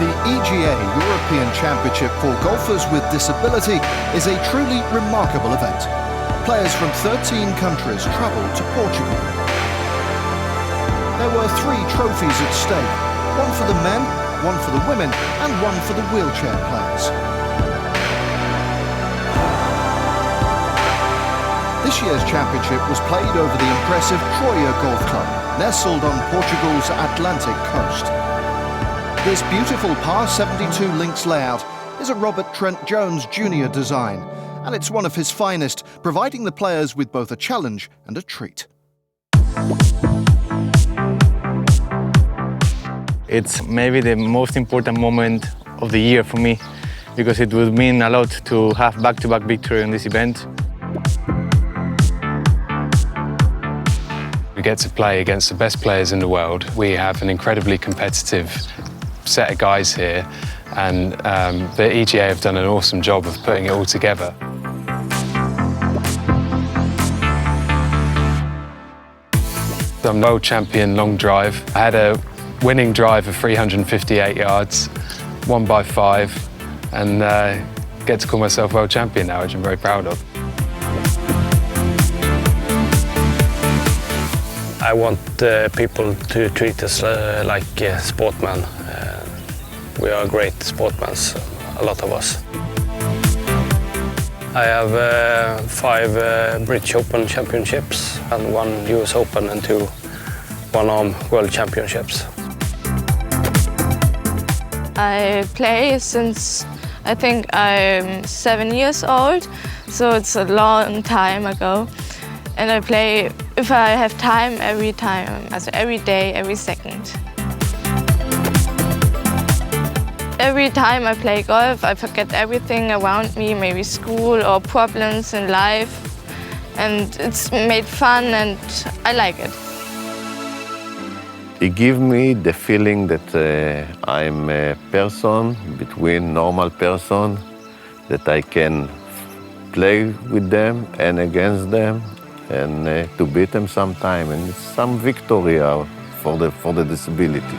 The EGA European Championship for golfers with disability is a truly remarkable event. Players from 13 countries travelled to Portugal. There were 3 trophies at stake, one for the men, one for the women, and one for the wheelchair players. This year's championship was played over the impressive Troia Golf Club, nestled on Portugal's Atlantic coast. This beautiful par 72 links layout is a Robert Trent Jones Jr. design, and it's one of his finest, providing the players with both a challenge and a treat. It's maybe the most important moment of the year for me, because it would mean a lot to have back-to-back victory in this event. We get to play against the best players in the world. We have an incredibly competitive set of guys here, and the EGA have done an awesome job of putting it all together. I'm world champion long drive. I had a winning drive of 358 yards, won by 5, and get to call myself world champion now, which I'm very proud of. I want people to treat us like sportsmen. We are great sportsmen, a lot of us. I have 5 British Open championships and 1 US Open and 2 one-arm world championships. I play since I think I'm 7 years old, so it's a long time ago. And I play if I have time, every day, every second. Every time I play golf, I forget everything around me, maybe school or problems in life. And it's made fun and I like it. It gives me the feeling that I'm a person between normal person, that I can play with them and against them, and to beat them sometime, and it's some victory for the disability.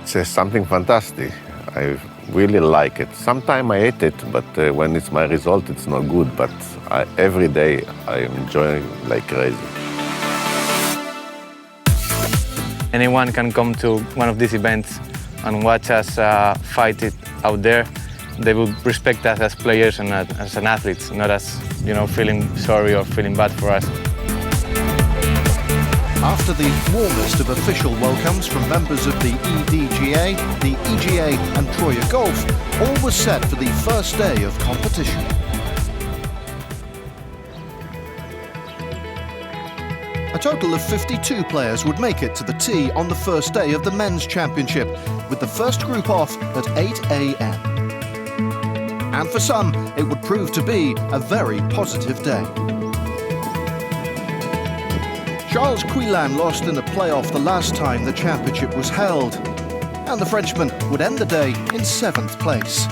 It's something fantastic. I really like it. Sometimes I hate it, but when it's my result, it's not good. But every day I enjoy like crazy. Anyone can come to one of these events and watch us fight it out there. They will respect us as players and as an athletes, not as, feeling sorry or feeling bad for us. After the warmest of official welcomes from members of the EDGA, the EGA and Troia Golf, all was set for the first day of competition. A total of 52 players would make it to the tee on the first day of the Men's Championship, with the first group off at 8 a.m. And for some, it would prove to be a very positive day. Charles Quillan lost in a playoff the last time the championship was held, and the Frenchman would end the day in 7th place.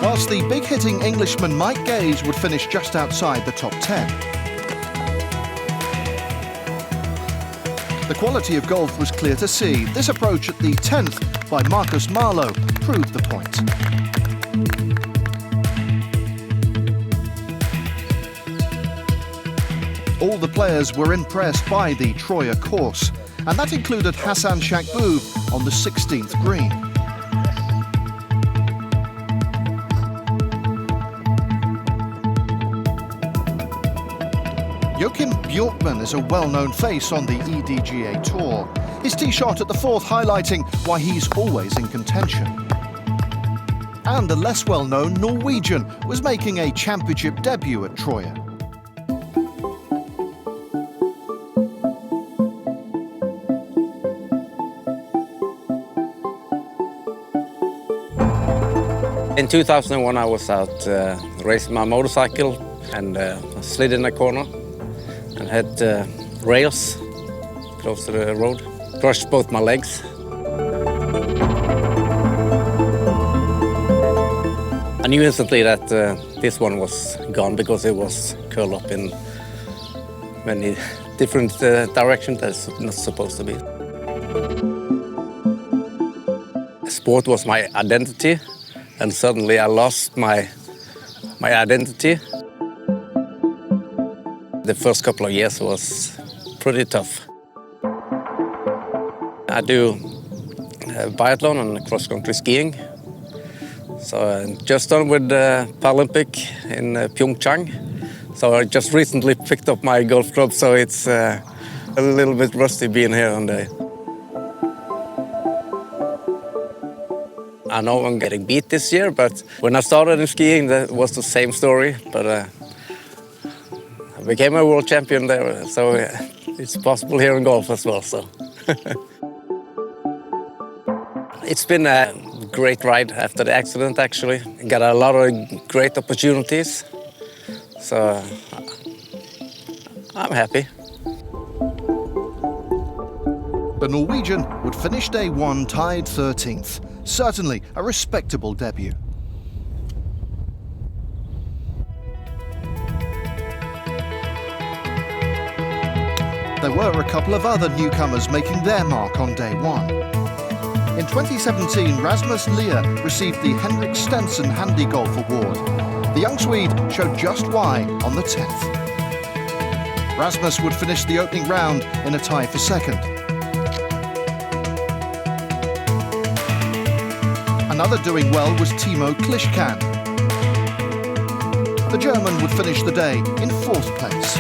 Whilst the big-hitting Englishman Mike Gage would finish just outside the top 10. The quality of golf was clear to see. This approach at the 10th by Marcus Marlowe proved the point. All the players were impressed by the Troia course, and that included Hassan Shakbou on the 16th green. Joachim Bjorkman is a well-known face on the EDGA Tour. His tee shot at the 4th highlighting why he's always in contention. And the less well-known Norwegian was making a championship debut at Troia. In 2001 I was out racing my motorcycle and slid in a corner and had rails close to the road. Crushed both my legs. I knew instantly that this one was gone because it was curled up in many different direction that's not supposed to be. Sport was my identity, and suddenly I lost my identity. The first couple of years was pretty tough. I do biathlon and cross-country skiing. So I'm just done with the Paralympic in Pyeongchang. So I just recently picked up my golf club, so it's a little bit rusty being here on the... I know I'm getting beat this year, but when I started in skiing, that was the same story. But I became a world champion there, so it's possible here in golf as well. So it's been a great ride after the accident, actually. Got a lot of great opportunities, so I'm happy. The Norwegian would finish day one tied 13th. Certainly a respectable debut. There were a couple of other newcomers making their mark on day one. In 2017, Rasmus Lia received the Henrik Stenson Handy Golf Award. The young Swede showed just why on the 10th. Rasmus would finish the opening round in a tie for second. Another doing well was Timo Klishkan. The German would finish the day in 4th place.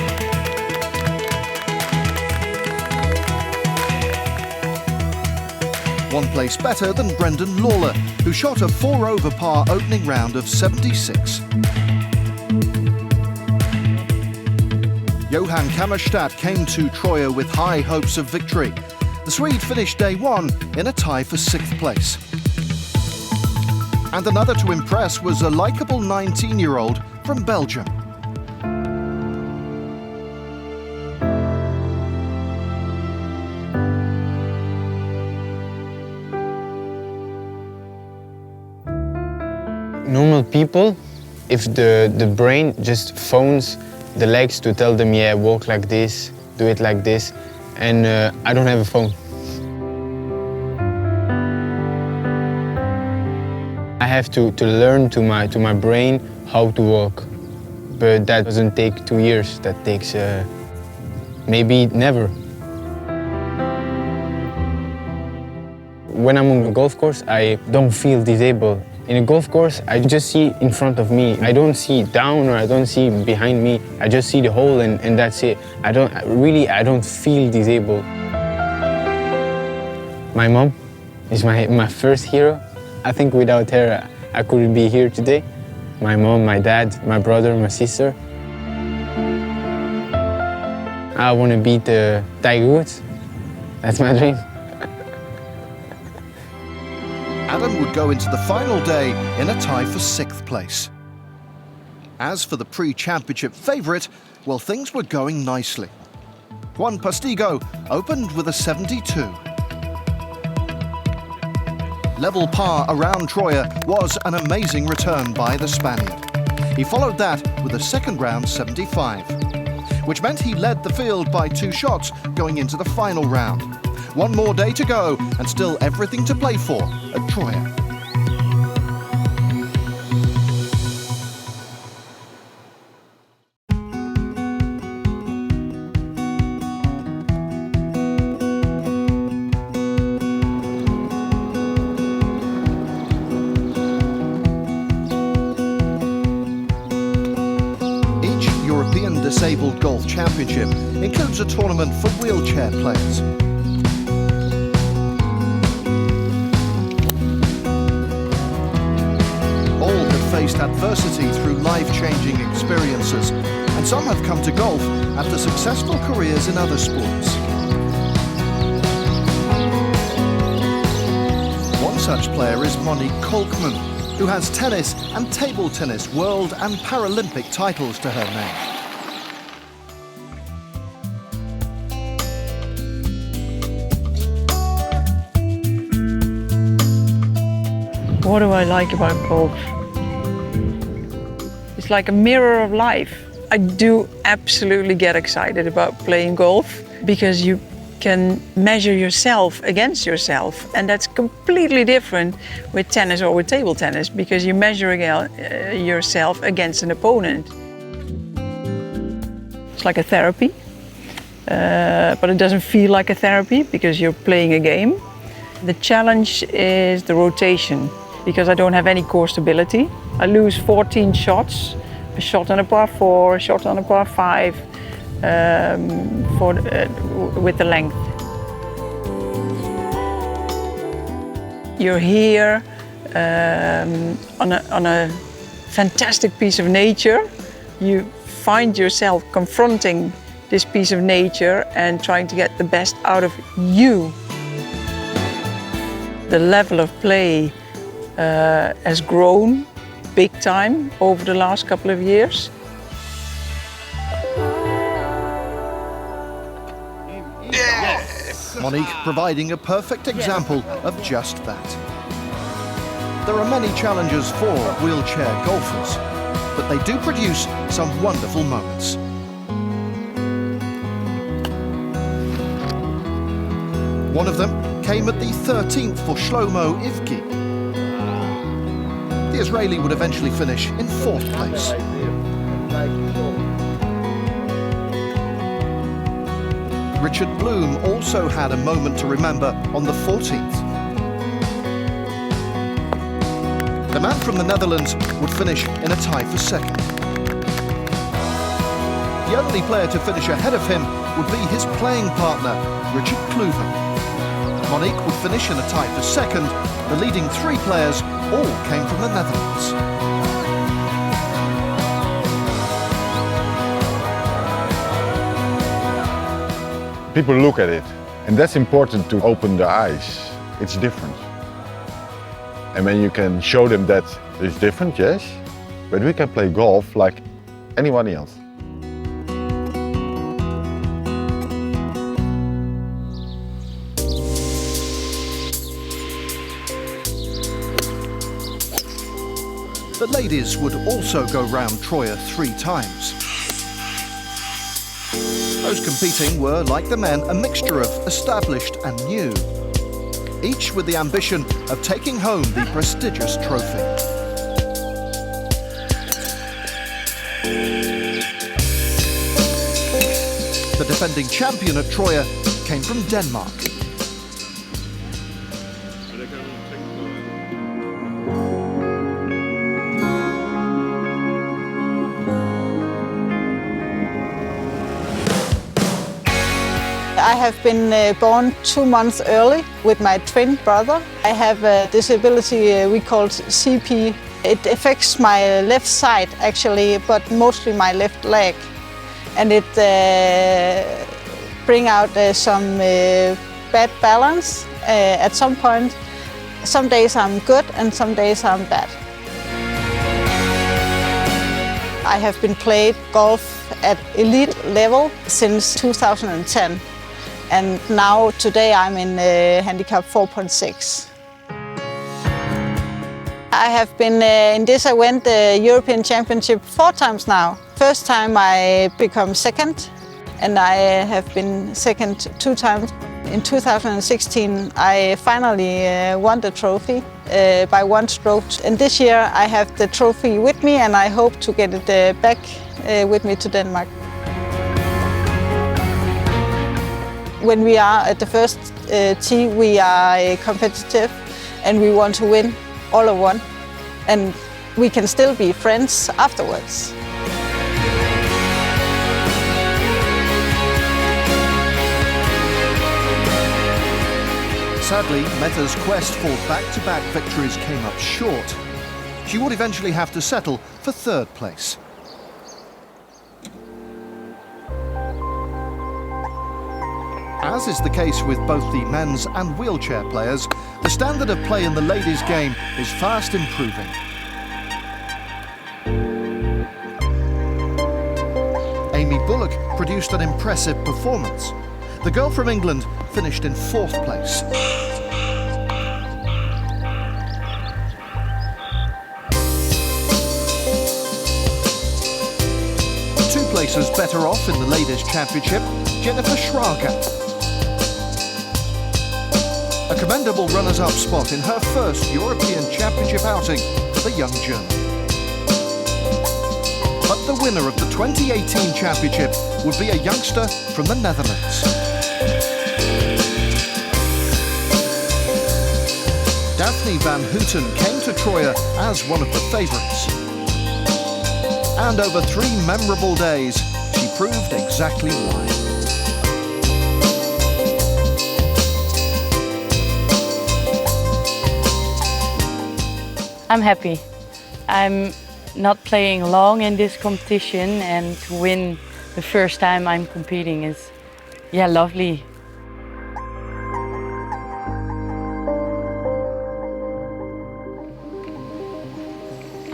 One place better than Brendan Lawler, who shot a 4 over par opening round of 76. Johan Kammerstadt came to Troja with high hopes of victory. The Swede finished day one in a tie for 6th place. And another to impress was a likeable 19-year-old from Belgium. Normal people, if the brain just phones the legs to tell them, yeah, walk like this, do it like this, and I don't have a phone. I have to learn to my brain how to walk, but that doesn't take 2 years. That takes maybe never. When I'm on a golf course, I don't feel disabled. In a golf course, I just see in front of me. I don't see down or I don't see behind me. I just see the hole and that's it. I don't feel disabled. My mom is my first hero. I think without her, I couldn't be here today. My mom, my dad, my brother, my sister. I want to beat Tiger Woods. That's my dream. Adam would go into the final day in a tie for 6th place. As for the pre-championship favourite, well, things were going nicely. Juan Postigo opened with a 72. Level par around Troja was an amazing return by the Spaniard. He followed that with a second round 75, which meant he led the field by 2 shots going into the final round. One more day to go and still everything to play for at Troja. Each European Disabled Golf Championship includes a tournament for wheelchair players. Faced adversity through life-changing experiences, and some have come to golf after successful careers in other sports. One such player is Monique Kolkman, who has tennis and table tennis world and Paralympic titles to her name. What do I like about golf? It's like a mirror of life. I do absolutely get excited about playing golf because you can measure yourself against yourself, and that's completely different with tennis or with table tennis because you measure yourself against an opponent. It's like a therapy, but it doesn't feel like a therapy because you're playing a game. The challenge is the rotation because I don't have any core stability. I lose 14 shots, a shot on a par 4, a shot on a par 5 with the length. You're here on a fantastic piece of nature. You find yourself confronting this piece of nature and trying to get the best out of you. The level of play has grown big time over the last couple of years. Monique providing a perfect example of just that. There are many challenges for wheelchair golfers, but they do produce some wonderful moments. One of them came at the 13th for Shlomo Ivki. The Israeli would eventually finish in 4th place. Richard Bloom also had a moment to remember on the 14th. The man from the Netherlands would finish in a tie for 2nd. The only player to finish ahead of him would be his playing partner, Richard Kluver. Monique would finish in a tie for 2nd. The leading 3 players all came from the Netherlands. People look at it, and that's important to open their eyes. It's different. And when you can show them that it's different, yes, but we can play golf like anyone else. The ladies would also go round Troya 3 times. Those competing were, like the men, a mixture of established and new, each with the ambition of taking home the prestigious trophy. The defending champion at Troya came from Denmark. I have been born 2 months early with my twin brother. I have a disability we call CP. It affects my left side actually, but mostly my left leg. And it brings out some bad balance at some point. Some days I'm good and some days I'm bad. I have been playing golf at elite level since 2010. And now, today, I'm in handicap 4.6. I have been in this event, the European Championship 4 times now. First time I become 2nd, and I have been 2nd 2 times. In 2016, I finally won the trophy by 1 stroke. And this year, I have the trophy with me, and I hope to get it back with me to Denmark. When we are at the first tee, we are competitive and we want to win all of one. And we can still be friends afterwards. Sadly, Meta's quest for back-to-back victories came up short. She would eventually have to settle for 3rd place. As is the case with both the men's and wheelchair players, the standard of play in the ladies' game is fast improving. Amy Bullock produced an impressive performance. The girl from England finished in 4th place. Two places better off in the ladies' championship, Jennifer Schrager. A commendable runners-up spot in her first European Championship outing for the young German. But the winner of the 2018 Championship would be a youngster from the Netherlands. Daphne van Houten came to Troje as one of the favourites. And over 3 memorable days, she proved exactly why. I'm happy. I'm not playing long in this competition, and to win the first time I'm competing is, yeah, lovely.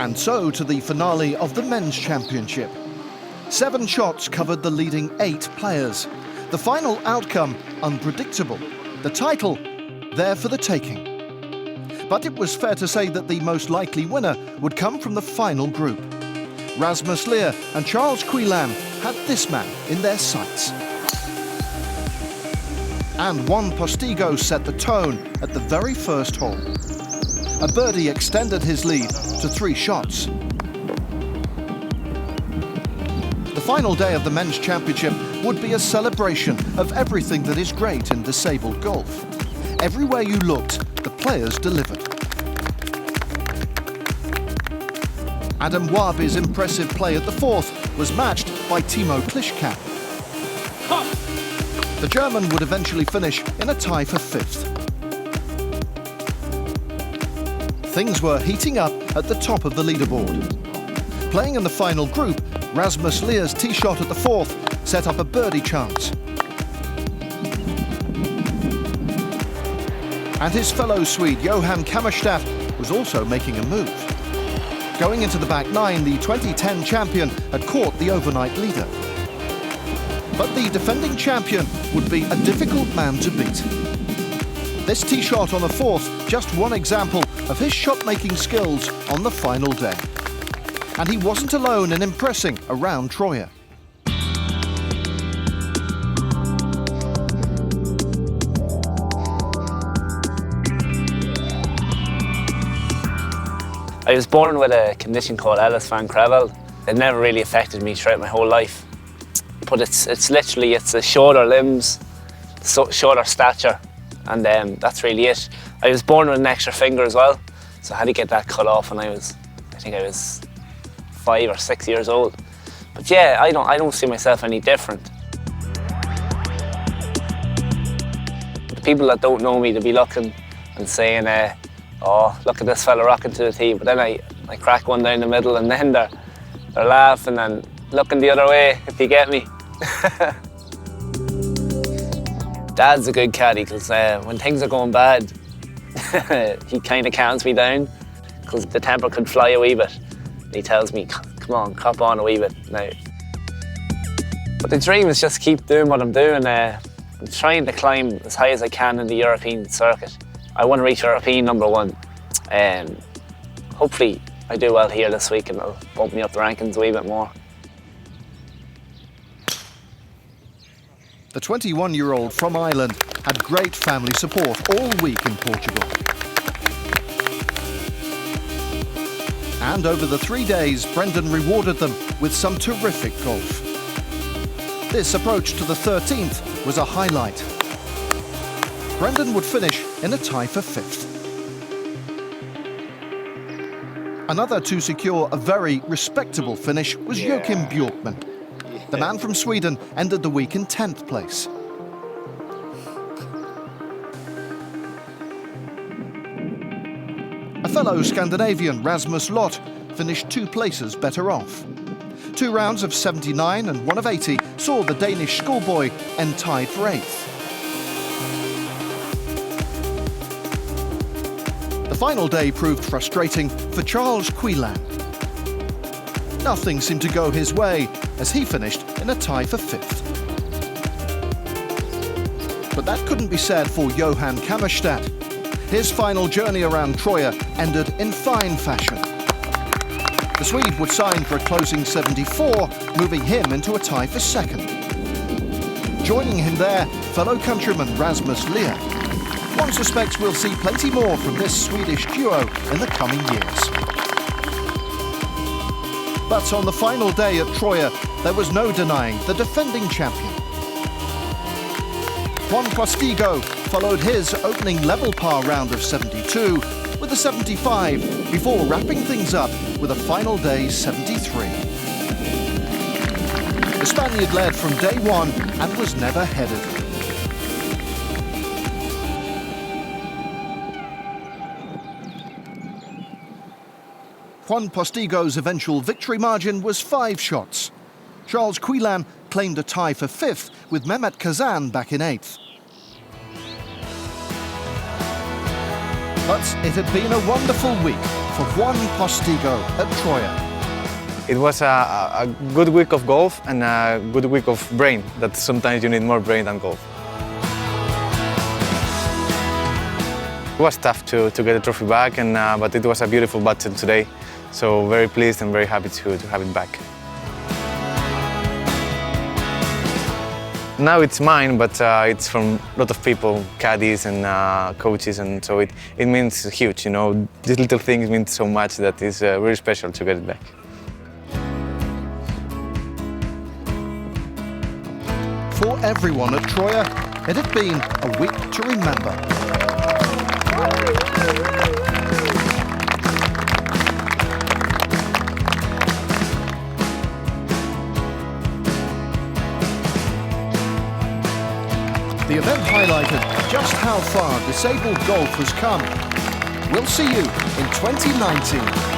And so to the finale of the men's championship. 7 shots covered the leading 8 players. The final outcome unpredictable. The title there for the taking. But it was fair to say that the most likely winner would come from the final group. Rasmus Lear and Charles Quillan had this man in their sights. And Juan Postigo set the tone at the very first hole. A birdie extended his lead to 3 shots. The final day of the men's championship would be a celebration of everything that is great in disabled golf. Everywhere you looked, the players delivered. Adam Wabi's impressive play at the 4th was matched by Timo Klischkamp. The German would eventually finish in a tie for 5th. Things were heating up at the top of the leaderboard. Playing in the final group, Rasmus Lear's tee shot at the 4th set up a birdie chance. And his fellow Swede Johan Kammerstadt was also making a move. Going into the back 9, the 2010 champion had caught the overnight leader. But the defending champion would be a difficult man to beat. This tee shot on the 4th, just one example of his shot-making skills on the final day. And he wasn't alone in impressing around Troje. I was born with a condition called Ellis van Creveld. It never really affected me throughout my whole life. But it's literally the shorter limbs, shorter stature, and that's really it. I was born with an extra finger as well, so I had to get that cut off when I think I was 5 or 6 years old. But yeah, I don't see myself any different. The people that don't know me, they'll be looking and saying, oh, look at this fella rocking to the tee. But then I crack one down the middle, and then they're laughing and looking the other way, if you get me. Dad's a good caddy, because when things are going bad, he kind of calms me down, because the temper could fly a wee bit. He tells me, come on, cop on a wee bit now. But the dream is just keep doing what I'm doing. I'm trying to climb as high as I can in the European circuit. I want to reach European #1. Hopefully I do well here this week and it'll bump me up the rankings a wee bit more. The 21-year-old from Ireland had great family support all week in Portugal. And over the 3 days, Brendan rewarded them with some terrific golf. This approach to the 13th was a highlight. Brendan would finish in a tie for 5th. Another to secure a very respectable finish was Joachim Björkman. The man from Sweden ended the week in 10th place. A fellow Scandinavian, Rasmus Lott, finished 2 places better off. 2 rounds of 79 and 1 of 80 saw the Danish schoolboy end tied for 8th. The final day proved frustrating for Charles Quillan. Nothing seemed to go his way as he finished in a tie for 5th. But that couldn't be said for Johan Kammerstadt. His final journey around Troje ended in fine fashion. The The Swede would sign for a closing 74, moving him into a tie for second. Joining him there, fellow countryman Rasmus Lear. One suspects we'll see plenty more from this Swedish duo in the coming years. But on the final day at Troja, there was no denying the defending champion. Juan Postigo followed his opening level par round of 72 with a 75 before wrapping things up with a final day 73. The Spaniard led from day one and was never headed. Juan Postigo's eventual victory margin was 5 shots. Charles Quillan claimed a tie for 5th with Mehmet Kazan back in 8th. But it had been a wonderful week for Juan Postigo at Troja. It was a good week of golf and a good week of brain, that sometimes you need more brain than golf. It was tough to get the trophy back, but it was a beautiful battle today. So very pleased and very happy to have it back. Now it's mine, but it's from a lot of people, caddies and coaches, and so it means huge, you know. These little things mean so much that it's really special to get it back. For everyone at Troja, it had been a week to remember. The event highlighted just how far disabled golf has come. We'll see you in 2019.